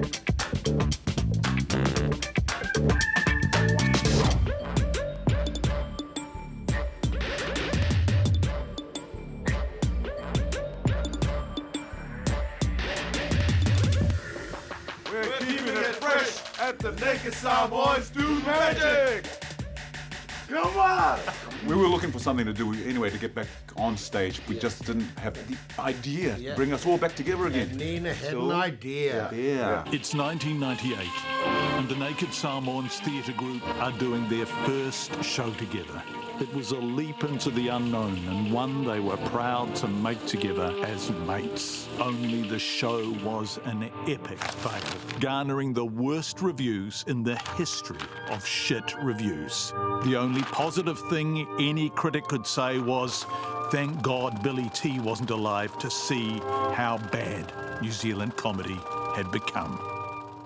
We're keeping it fresh at the Naked Samoans Do Magic! Come on! We were looking for something to do anyway to get back on stage. We just didn't have the idea to bring us all back together again. And Nina had an idea. Yeah. It's 1998, and the Naked Samoans theatre group are doing their first show together. It was a leap into the unknown, and one they were proud to make together as mates. Only the show was an epic fail, garnering the worst reviews in the history of shit reviews. The only positive thing any critic could say was, thank God Billy T wasn't alive to see how bad New Zealand comedy had become.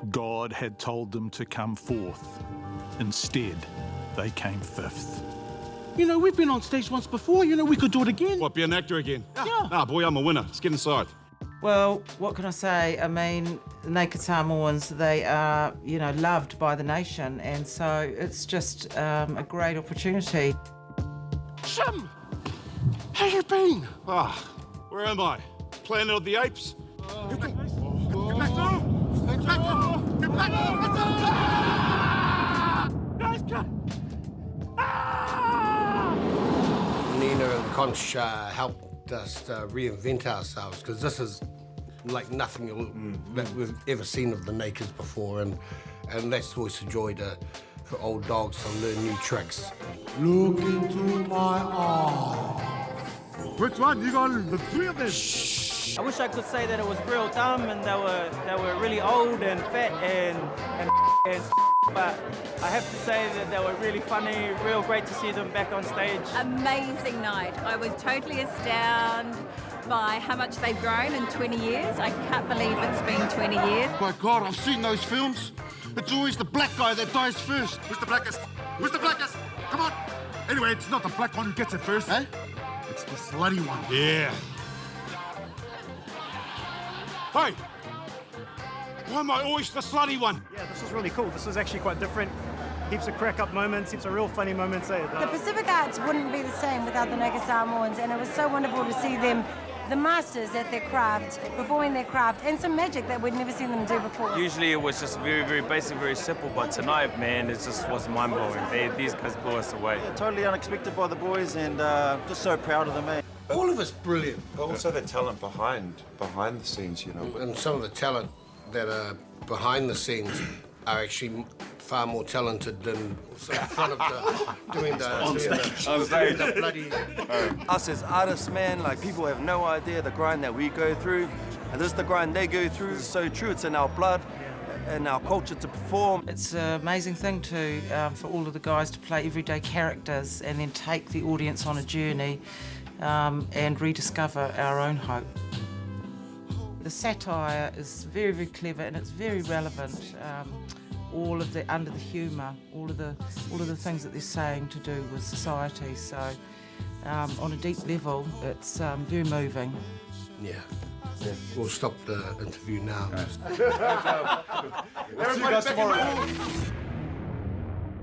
God had told them to come fourth. Instead, they came fifth. You know, we've been on stage once before. You know, we could do it again. What, be an actor again? Yeah. Nah, boy, I'm a winner. Let's get inside. Well, what can I say? I mean, the Naked Samoans, they are, you know, loved by the nation, and so it's just a great opportunity. Jim, how you been? Ah, where am I? Planet of the Apes? Get back down! Get back down! Get back down! Guys, go! Nina and Conch helped us reinvent ourselves, because this is like nothing that we've ever seen of the Nakeds before, and that's always a joy for old dogs to learn new tricks. Look into my eyes. Which one? You got the three of them? I wish I could say that it was real dumb and they were really old and fat and but I have to say that they were really funny, real great to see them back on stage. Amazing night. I was totally astounded by how much they've grown in 20 years. I can't believe it's been 20 years. My God, I've seen those films. It's always the black guy that dies first. Who's the blackest? Who's the blackest? Come on. Anyway, it's not the black one who gets it first. Eh? It's the slutty one. Yeah. Hey! Why am I always the slutty one? Yeah, this was really cool. This was actually quite different. Heaps of crack-up moments, heaps of real funny moments. The Pacific Arts wouldn't be the same without the Naked Samoans, and it was so wonderful to see them, the masters at their craft, performing their craft, and some magic that we'd never seen them do before. Usually it was just very, very basic, very simple, but tonight, man, it just was mind-blowing. These guys blew us away. Yeah, totally unexpected by the boys, and just so proud of them, man. All of us brilliant. But also the talent behind the scenes, you know. And some of the talent that are behind the scenes are actually far more talented than in front of doing the bloody... Us as artists, man, like people have no idea the grind that we go through. And this is the grind they go through. It's so true, it's in our blood and our culture to perform. It's an amazing thing for all of the guys to play everyday characters and then take the audience on a journey and rediscover our own hope. The satire is very, very clever and it's very relevant. All of the under the humour, all of the things that they're saying to do with society. So, on a deep level, it's very moving. Yeah. We'll stop the interview now. We'll see you guys tomorrow.